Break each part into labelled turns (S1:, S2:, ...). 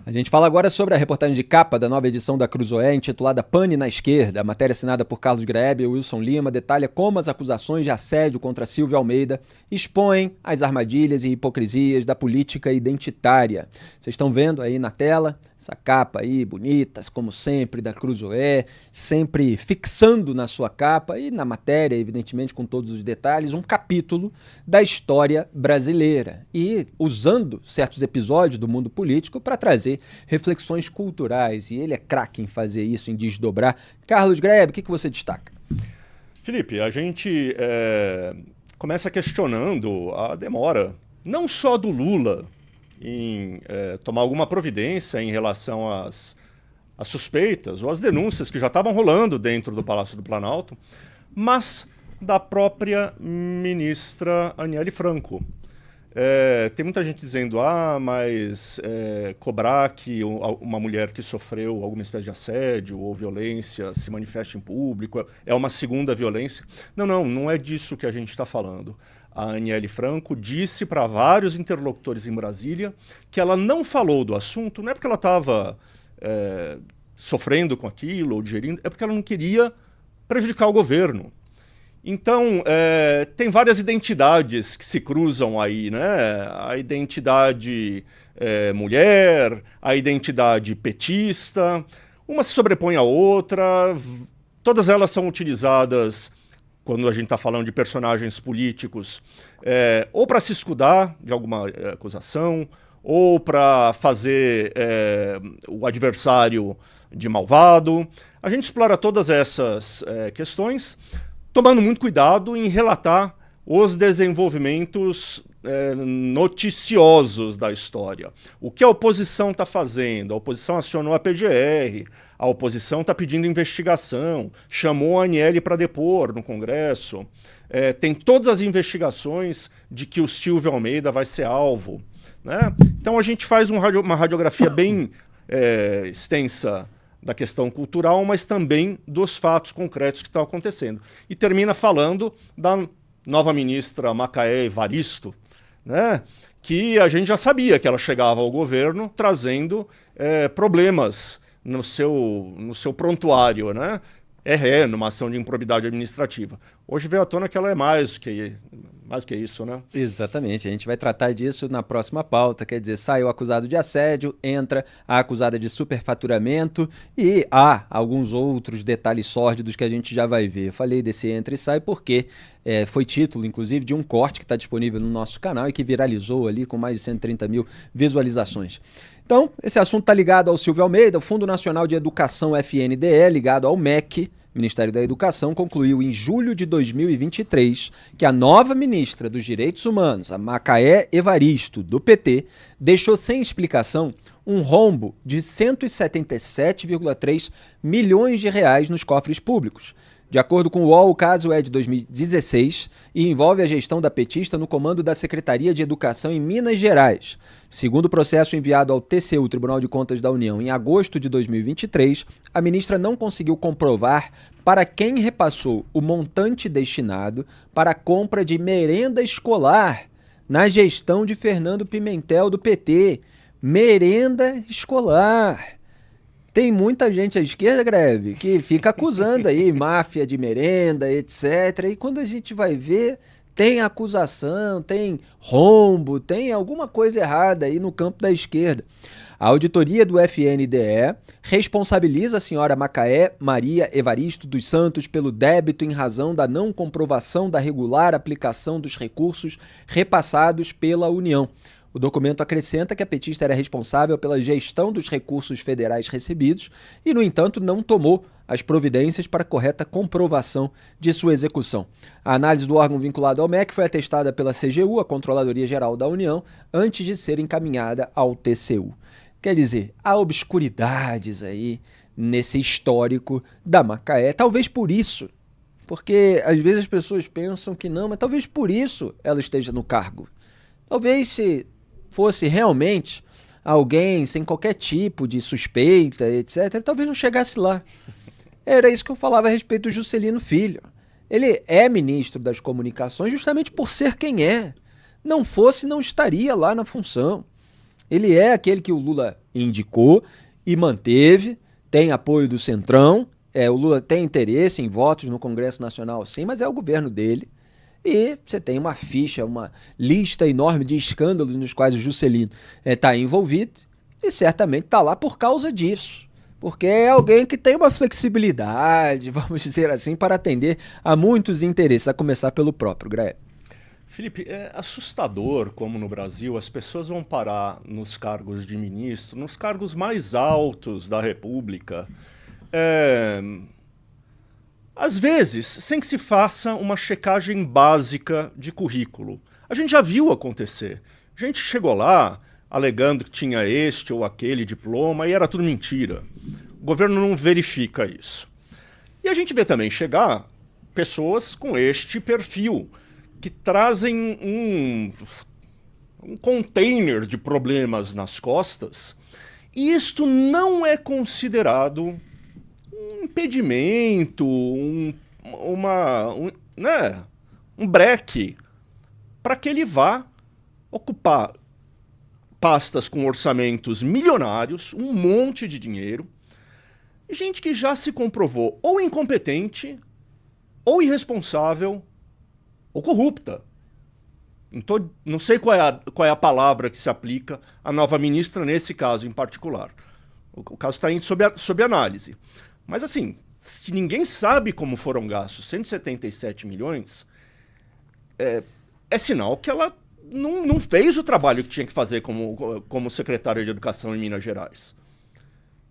S1: A gente fala agora sobre a reportagem de capa da nova edição da Cruzoé, intitulada Pane na Esquerda. A matéria assinada por Carlos Graeb e Wilson Lima detalha como as acusações de assédio contra Silvio Almeida expõem as armadilhas e hipocrisias da política identitária. Vocês estão vendo aí na tela essa capa aí bonita, como sempre, da Cruzoé, sempre fixando na sua capa e na matéria, evidentemente, com todos os detalhes, um capítulo da história brasileira e usando certos episódios do mundo político para trazer reflexões culturais. E ele é craque em fazer isso, em desdobrar. Carlos Graeb, o que você destaca?
S2: Felipe, a gente começa questionando a demora, não só do Lula, em tomar alguma providência em relação às suspeitas ou às denúncias que já estavam rolando dentro do Palácio do Planalto, mas da própria ministra Aniele Franco. Tem muita gente dizendo, mas cobrar que uma mulher que sofreu alguma espécie de assédio ou violência se manifeste em público é uma segunda violência. Não é disso que a gente está falando. A Aniele Franco disse para vários interlocutores em Brasília que ela não falou do assunto, não é porque ela estava sofrendo com aquilo ou digerindo, é porque ela não queria prejudicar o governo. Então, tem várias identidades que se cruzam aí, né? A identidade mulher, a identidade petista, uma se sobrepõe à outra, todas elas são utilizadas quando a gente está falando de personagens políticos, ou para se escudar de alguma acusação, ou para fazer o adversário de malvado. A gente explora todas essas questões, tomando muito cuidado em relatar os desenvolvimentos noticiosos da história. O que a oposição está fazendo? A oposição acionou a PGR, a oposição está pedindo investigação, chamou a Aniele para depor no Congresso, tem todas as investigações de que o Silvio Almeida vai ser alvo, né? Então a gente faz uma radiografia bem extensa da questão cultural, mas também dos fatos concretos que estão acontecendo. E termina falando da nova ministra Macaé Evaristo, né, que a gente já sabia que ela chegava ao governo trazendo problemas no seu prontuário, né? Numa ação de improbidade administrativa. Hoje veio à tona que ela é mais do que isso, né?
S1: Exatamente, a gente vai tratar disso na próxima pauta, quer dizer, sai o acusado de assédio, entra a acusada de superfaturamento e há alguns outros detalhes sórdidos que a gente já vai ver. Eu falei desse entra e sai porque foi título, inclusive, de um corte que está disponível no nosso canal e que viralizou ali com mais de 130 mil visualizações. Então, esse assunto está ligado ao Silvio Almeida. O Fundo Nacional de Educação, FNDE, ligado ao MEC, Ministério da Educação, concluiu em julho de 2023 que a nova ministra dos Direitos Humanos, a Macaé Evaristo, do PT, deixou sem explicação um rombo de 177,3 milhões de reais nos cofres públicos. De acordo com o UOL, o caso é de 2016 e envolve a gestão da petista no comando da Secretaria de Educação em Minas Gerais. Segundo o processo enviado ao TCU, Tribunal de Contas da União, em agosto de 2023, a ministra não conseguiu comprovar para quem repassou o montante destinado para a compra de merenda escolar na gestão de Fernando Pimentel, do PT. Merenda escolar. Tem muita gente à esquerda, Greve, que fica acusando aí máfia de merenda, etc. E quando a gente vai ver, tem acusação, tem rombo, tem alguma coisa errada aí no campo da esquerda. A auditoria do FNDE responsabiliza a senhora Macaé Maria Evaristo dos Santos pelo débito em razão da não comprovação da regular aplicação dos recursos repassados pela União. O documento acrescenta que a petista era responsável pela gestão dos recursos federais recebidos e, no entanto, não tomou as providências para a correta comprovação de sua execução. A análise do órgão vinculado ao MEC foi atestada pela CGU, a Controladoria Geral da União, antes de ser encaminhada ao TCU. Quer dizer, há obscuridades aí nesse histórico da Macaé, talvez por isso, porque às vezes as pessoas pensam que não, mas talvez por isso ela esteja no cargo. Talvez se fosse realmente alguém sem qualquer tipo de suspeita, etc., talvez não chegasse lá. Era isso que eu falava a respeito do Juscelino Filho. Ele é ministro das Comunicações justamente por ser quem é. Não fosse, não estaria lá na função. Ele é aquele que o Lula indicou e manteve, tem apoio do Centrão, o Lula tem interesse em votos no Congresso Nacional, sim, mas é o governo dele. E você tem uma ficha, uma lista enorme de escândalos nos quais o Juscelino está envolvido e certamente está lá por causa disso. Porque é alguém que tem uma flexibilidade, vamos dizer assim, para atender a muitos interesses, a começar pelo próprio, Grael.
S2: Felipe, é assustador como no Brasil as pessoas vão parar nos cargos de ministro, nos cargos mais altos da República, às vezes sem que se faça uma checagem básica de currículo. A gente já viu acontecer. A gente chegou lá alegando que tinha este ou aquele diploma e era tudo mentira. O governo não verifica isso. E a gente vê também chegar pessoas com este perfil, que trazem um container de problemas nas costas, e isto não é considerado um impedimento, um breque para que ele vá ocupar pastas com orçamentos milionários, um monte de dinheiro, e gente que já se comprovou ou incompetente, ou irresponsável, ou corrupta. Então, não sei qual é a palavra que se aplica à nova ministra nesse caso em particular. O caso está sob análise. Mas assim, se ninguém sabe como foram gastos 177 milhões, é sinal que ela não fez o trabalho que tinha que fazer como secretária de Educação em Minas Gerais.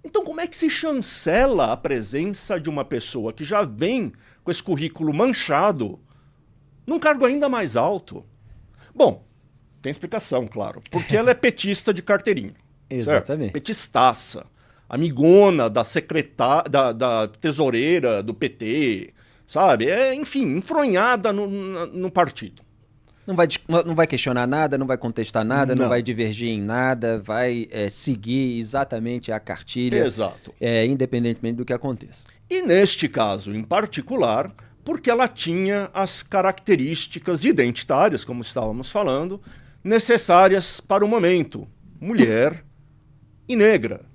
S2: Então, como é que se chancela a presença de uma pessoa que já vem com esse currículo manchado num cargo ainda mais alto? Bom, tem explicação, claro. Porque ela é petista de carteirinha.
S1: Exatamente.
S2: Certo? Petistaça. Amigona da da tesoureira do PT, sabe? Enfim, enfronhada no partido.
S1: Não vai questionar nada, não vai contestar nada, não vai divergir em nada, vai seguir exatamente a cartilha,
S2: exato.
S1: Independentemente do que aconteça.
S2: E neste caso em particular, porque ela tinha as características identitárias, como estávamos falando, necessárias para o momento. Mulher e negra,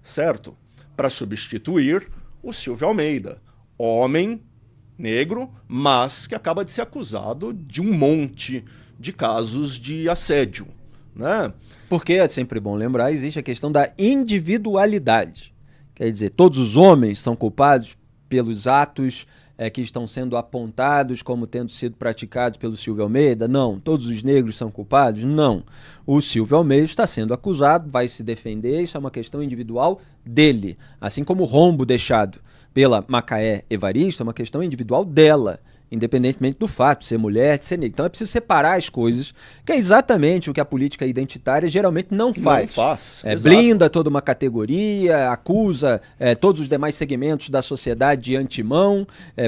S2: certo? Para substituir o Silvio Almeida, homem negro, mas que acaba de ser acusado de um monte de casos de assédio, né?
S1: Porque, é sempre bom lembrar, existe a questão da individualidade. Quer dizer, todos os homens são culpados pelos atos que estão sendo apontados como tendo sido praticados pelo Silvio Almeida? Não. Todos os negros são culpados? Não. O Silvio Almeida está sendo acusado, vai se defender, isso é uma questão individual dele. Assim como o rombo deixado pela Macaé Evaristo é uma questão individual dela, independentemente do fato de ser mulher, de ser negra. Então é preciso separar as coisas, que é exatamente o que a política identitária geralmente não faz.
S2: Não faz.
S1: Blinda toda uma categoria, acusa todos os demais segmentos da sociedade de antemão.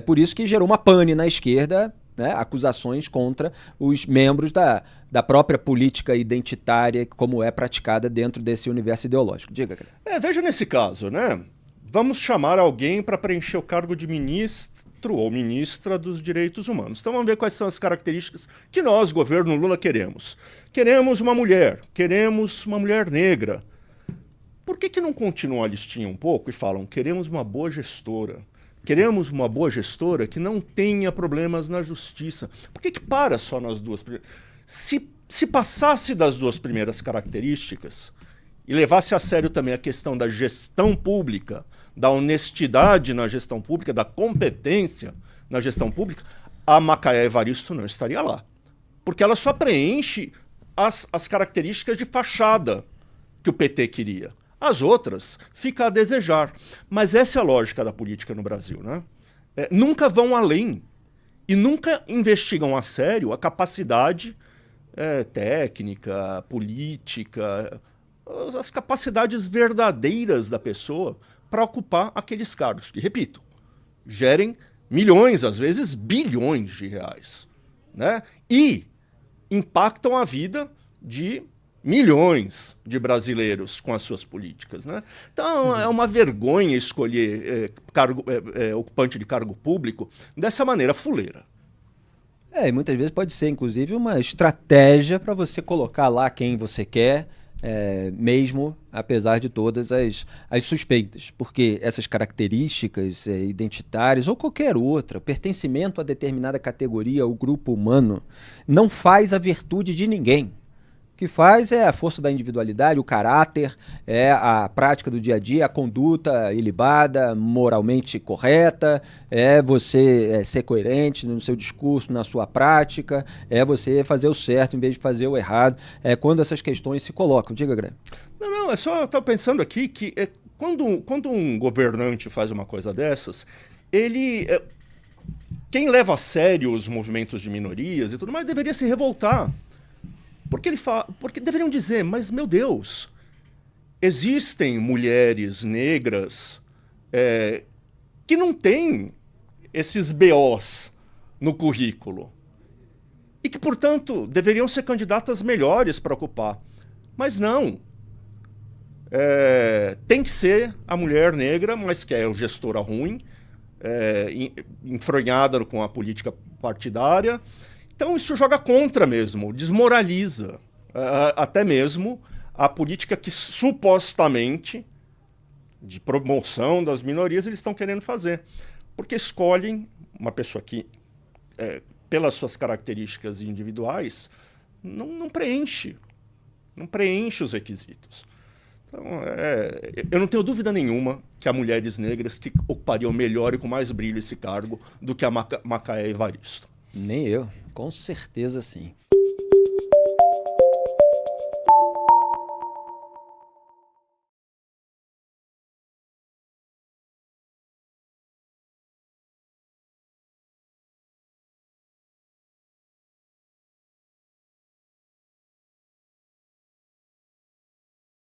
S1: Por isso que gerou uma pane na esquerda, né, acusações contra os membros da própria política identitária, como é praticada dentro desse universo ideológico. Diga, cara.
S2: Veja nesse caso, né? Vamos chamar alguém para preencher o cargo de ministro ou ministra dos Direitos Humanos. Então vamos ver quais são as características que nós, governo Lula, queremos. Queremos uma mulher negra. Por que não continuam a listinha um pouco e falam, queremos uma boa gestora? Queremos uma boa gestora que não tenha problemas na justiça. Por que para só nas duas primeiras? Se passasse das duas primeiras características e levasse a sério também a questão da gestão pública, da honestidade na gestão pública, da competência na gestão pública, a Macaé Evaristo não estaria lá. Porque ela só preenche as características de fachada que o PT queria. As outras fica a desejar. Mas essa é a lógica da política no Brasil, né? Nunca vão além e nunca investigam a sério a capacidade técnica, política, as capacidades verdadeiras da pessoa para ocupar aqueles cargos que, repito, gerem milhões, às vezes bilhões de reais, né? E impactam a vida de milhões de brasileiros com as suas políticas, né? Então é uma vergonha escolher ocupante de cargo público dessa maneira fuleira.
S1: E muitas vezes pode ser, inclusive, uma estratégia para você colocar lá quem você quer, mesmo apesar de todas as suspeitas, porque essas características identitárias ou qualquer outra, pertencimento a determinada categoria ou grupo humano, não faz a virtude de ninguém. O que faz é a força da individualidade, o caráter, é a prática do dia a dia, a conduta ilibada, moralmente correta, é você ser coerente no seu discurso, na sua prática, é você fazer o certo em vez de fazer o errado, quando essas questões se colocam. Diga, Greg.
S2: Não, é só, eu estou pensando aqui que quando um governante faz uma coisa dessas, quem leva a sério os movimentos de minorias e tudo mais deveria se revoltar. Porque deveriam dizer, mas meu Deus, existem mulheres negras que não têm esses BOs no currículo e que, portanto, deveriam ser candidatas melhores para ocupar. Mas não. Tem que ser a mulher negra, mas que é gestora ruim, enfronhada com a política partidária. Então isso joga contra mesmo, desmoraliza até mesmo a política que supostamente, de promoção das minorias, eles estão querendo fazer. Porque escolhem uma pessoa que, pelas suas características individuais, não preenche os requisitos. Então, eu não tenho dúvida nenhuma que há mulheres negras que ocupariam melhor e com mais brilho esse cargo do que a Macaé Evaristo.
S1: Nem eu, com certeza sim.